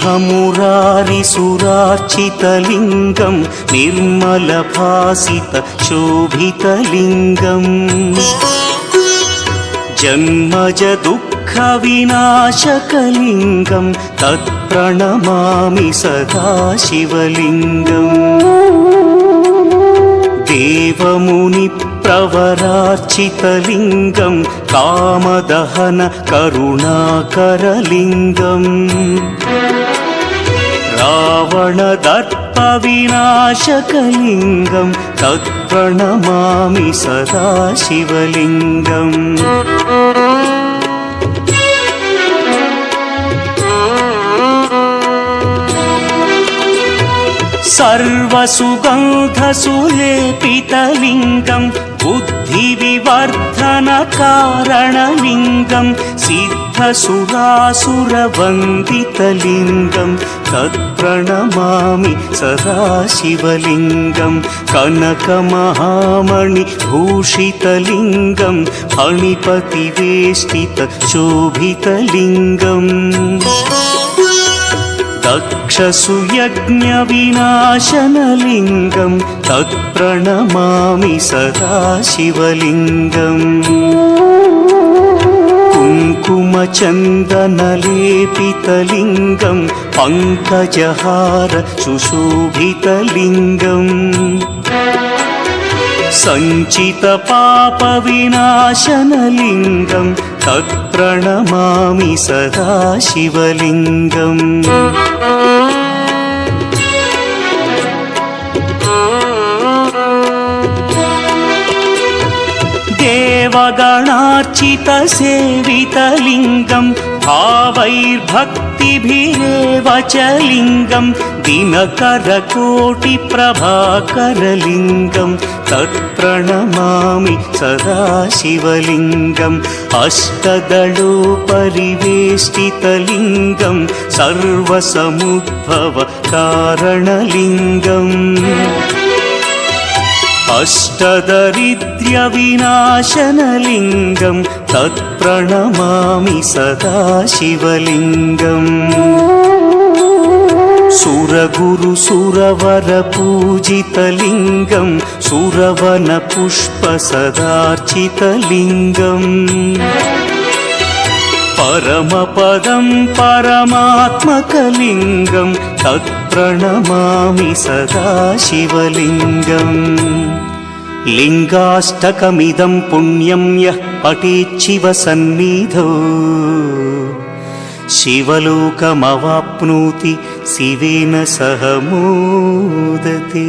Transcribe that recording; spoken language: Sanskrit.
ब्रह्ममुरारिसुरार्चितलिङ्गं निर्मलभासितशोभितलिङ्गम् जन्मजदुःखविनाशकलिङ्गं तत्प्रणमामि सदा शिवलिङ्गम् देवमुनिप्रवरार्चितलिङ्गं कामदहन करुणाकरलिङ्गम् रावणदर्पविनाशकलिङ्गं तत्प्रणमामि सदा शिवलिङ्गम् सर्वसुगन्धसुलेपितलिङ्गं बुद्धिविवर्धनकारणलिङ्गं सिद्धसुरासुरवन्दितलिङ्गं तत्प्रणमामि सदा शिवलिङ्गं कनकमहामणिभूषितलिङ्गं फणिपतिवेष्टितशोभितलिङ्गम् दक्षसुयज्ञविनाशनलिङ्गं तत्प्रणमामि सदा शिवलिङ्गम् कुङ्कुमचन्दनलेपितलिङ्गं पङ्कजहार सुशोभितलिङ्गम् सञ्चितपापविनाशनलिङ्गं तत्प्रणमामि सदा शिवलिङ्गम् देवगणार्चितसेवितलिङ्गं भावैर्भक्तिभिरेव च लिङ्गं दिनकरकोटिप्रभाकरलिङ्गं तत्प्रणमामि सदा शिवलिङ्गम् अष्टदलोपरिवेष्टितलिङ्गं सर्वसमुद्भवकारणलिङ्गम् अष्टदरिद्र्यविनाशनलिङ्गं तत्प्रणमामि सदा शिवलिङ्गम् सुरगुरुसुरवरपूजितलिङ्गं सुरवनपुष्पसदार्चितलिङ्गम् परमपदं परमात्मकलिङ्गं तत्प्रणमामि सदा शिवलिङ्गम् लिङ्गाष्टकमिदं पुण्यं यः पठेच्छिवसन्निधौ शिवलोकमवाप्नोति शिवेन सह मोदते।